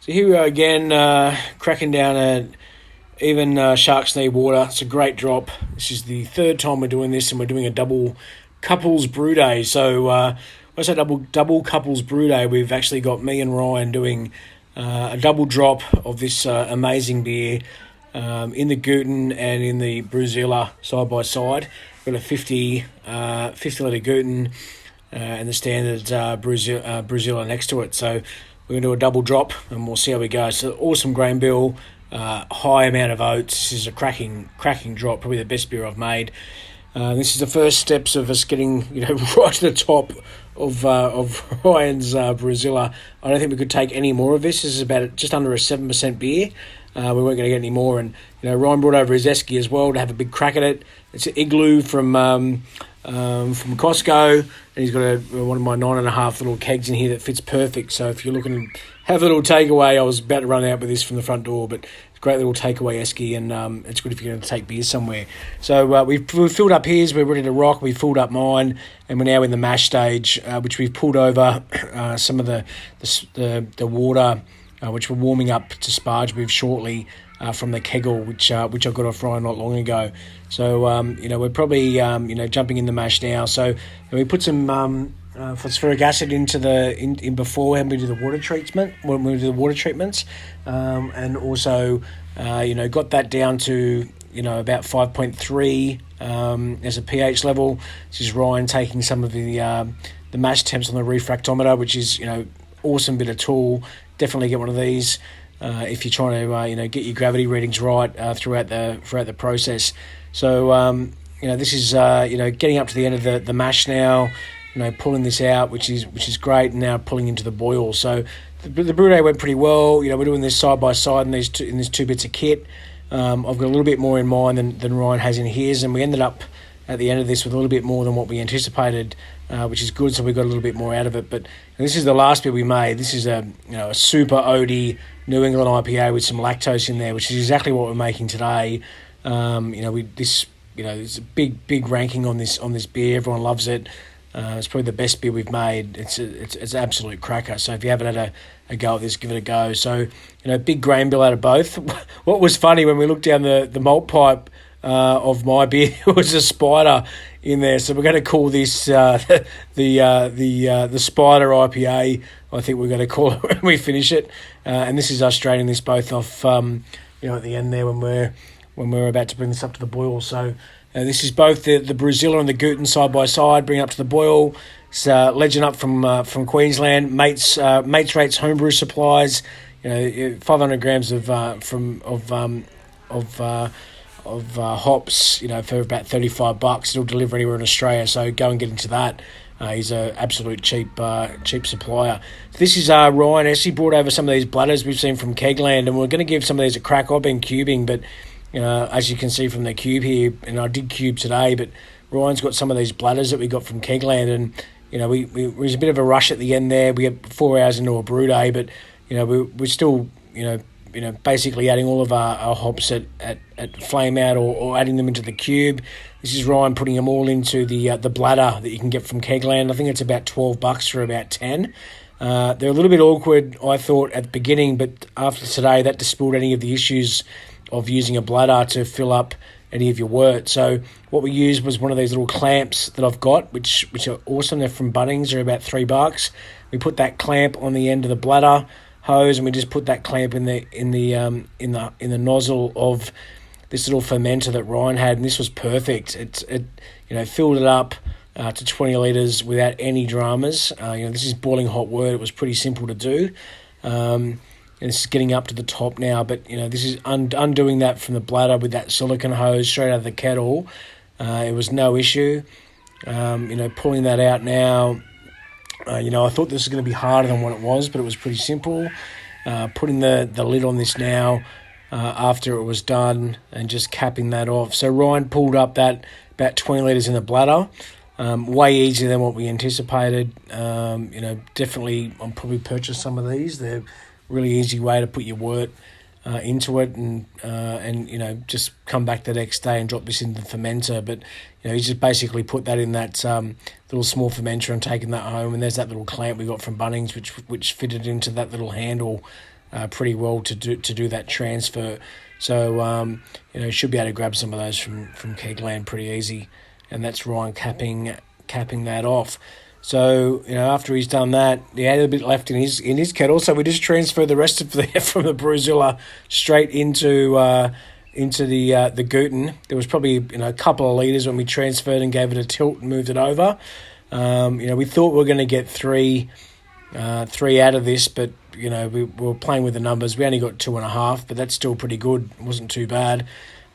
So here we are again, cracking down a even shark's knee water. It's a great drop. This is the third time we're doing this, and we're doing a double couples brew day. So when I say double couples brew day, we've actually got me and Ryan doing a double drop of this amazing beer in the Guten and in the Brewzilla side by side. We've got a 50 litre Guten and the standard Brewzilla next to it. So we're going to do a double drop and we'll see how we go. So awesome grain bill, high amount of oats. This is a cracking drop, probably the best beer I've made. This is the first steps of us getting right to the top of Ryan's Brewzilla. I don't think we could take any more of this. This is about just under a 7% beer. We weren't going to get any more, and Ryan brought over his esky as well to have a big crack at it. It's an igloo from Costco, and he's got one of my 9.5 little kegs in here that fits perfect. So if you're looking to have a little takeaway, I was about to run out with this from the front door, but it's a great little takeaway esky, and it's good if you're going to take beer somewhere. So we've filled up his, we're ready to rock. We filled up mine, and we're now in the mash stage, which we've pulled over some of the water, which we're warming up to sparge with shortly from the kegel, which I got off Ryan not long ago. So we're probably jumping in the mash now. So we put some phosphoric acid into in before when we do the water treatment. When we do the water treatments, and also got that down to about 5.3 as a pH level. This is Ryan taking some of the mash temps on the refractometer, which is awesome bit of tool. Definitely get one of these if you're trying to get your gravity readings right throughout the process. So this is getting up to the end of the mash now. Pulling this out, which is great, and now pulling into the boil. So the brew day went pretty well. We're doing this side by side in these two bits of kit. I've got a little bit more in mine than Ryan has in his, and we ended up at the end of this with a little bit more than what we anticipated, which is good. So we got a little bit more out of it. But this is the last beer we made. This is a super oaty New England IPA with some lactose in there, which is exactly what we're making today. There's a big ranking on this beer. Everyone loves it. It's probably the best beer we've made. It's an absolute cracker. So if you haven't had a go at this, give it a go. So big grain bill out of both. What was funny when we looked down the malt pipe of my beer, there was a spider in there. So we're going to call this the spider IPA. I think we're going to call it when we finish it. And this is us straining this both off. At the end there when we're about to bring this up to the boil. So. This is both the Brewzilla and the Guten side by side, bring it up to the boil. It's Legend up from Queensland, Mates Rates Homebrew Supplies. 500 grams of hops. For about $35. It'll deliver anywhere in Australia. So go and get into that. He's an absolute cheap supplier. This is Ryan. He brought over some of these bladders we've seen from Kegland, and we're going to give some of these a crack. I've been cubing, but. As you can see from the cube here, and I did cube today, but Ryan's got some of these bladders that we got from Kegland, and we was a bit of a rush at the end there. We had 4 hours into a brew day, but we're still basically adding all of our hops at flame out or adding them into the cube. This is Ryan putting them all into the bladder that you can get from Kegland. I think it's about $12 for about 10. They're a little bit awkward, I thought, at the beginning, but after today, that dispelled any of the issues of using a bladder to fill up any of your wort. So what we used was one of these little clamps that I've got, which are awesome. They're from Bunnings. They're about $3. We put that clamp on the end of the bladder hose, and we just put that clamp in the nozzle of this little fermenter that Ryan had, and this was perfect. It filled it up to 20 litres without any dramas. This is boiling hot wort. It was pretty simple to do. And this is getting up to the top now, but this is undoing that from the bladder with that silicone hose straight out of the kettle. It was no issue. Pulling that out now. I thought this was going to be harder than what it was, but it was pretty simple. Putting the lid on this now after it was done and just capping that off. So Ryan pulled up that about 20 litres in the bladder. Way easier than what we anticipated. Definitely I'll probably purchase some of these. They're really easy way to put your wort into it and just come back the next day and drop this in the fermenter. But you just basically put that in that little small fermenter and taking that home, and there's that little clamp we got from Bunnings which fitted into that little handle pretty well to do that transfer. So should be able to grab some of those from Kegland pretty easy, and that's Ryan capping that off. So after he's done that, he had a bit left in his kettle, so we just transferred the rest of from the Brewzilla straight into the Guten. There was probably a couple of litres when we transferred and gave it a tilt and moved it over. We thought we were going to get three out of this, but we were playing with the numbers. We only got 2.5, but that's still pretty good. It wasn't too bad.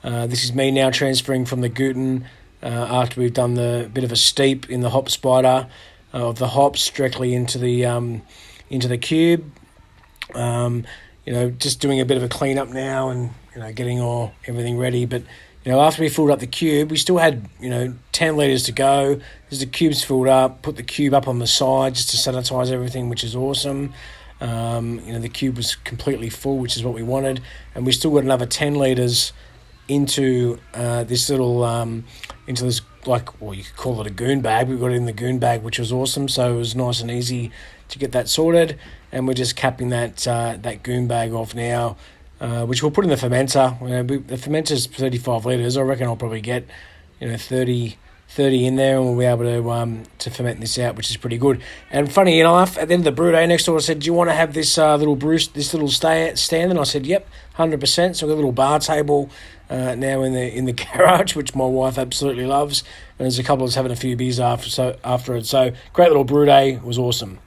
This is me now transferring from the Guten after we've done the bit of a steep in the hop spider of the hops directly into the cube. Just doing a bit of a cleanup now and getting everything ready. But after we filled up the cube, we still had 10 litres to go. As the cube's filled up, put the cube up on the side just to sanitize everything, which is awesome. The cube was completely full, which is what we wanted, and we still got another 10 litres into this little into this, you could call it a goon bag. We got it in the goon bag, which was awesome. So it was nice and easy to get that sorted, and we're just capping that goon bag off now, which we'll put in the fermenter. The fermenter's 35 litres. I reckon I'll probably get 30 in there, and we'll be able to ferment this out, which is pretty good. And funny enough, at the end of the brew day next door, I said, "Do you want to have this little stand?" And I said, "Yep, 100%." So we've got a little bar table now in the garage, which my wife absolutely loves. And there's a couple of us having a few beers after it. So great little brew day. It was awesome.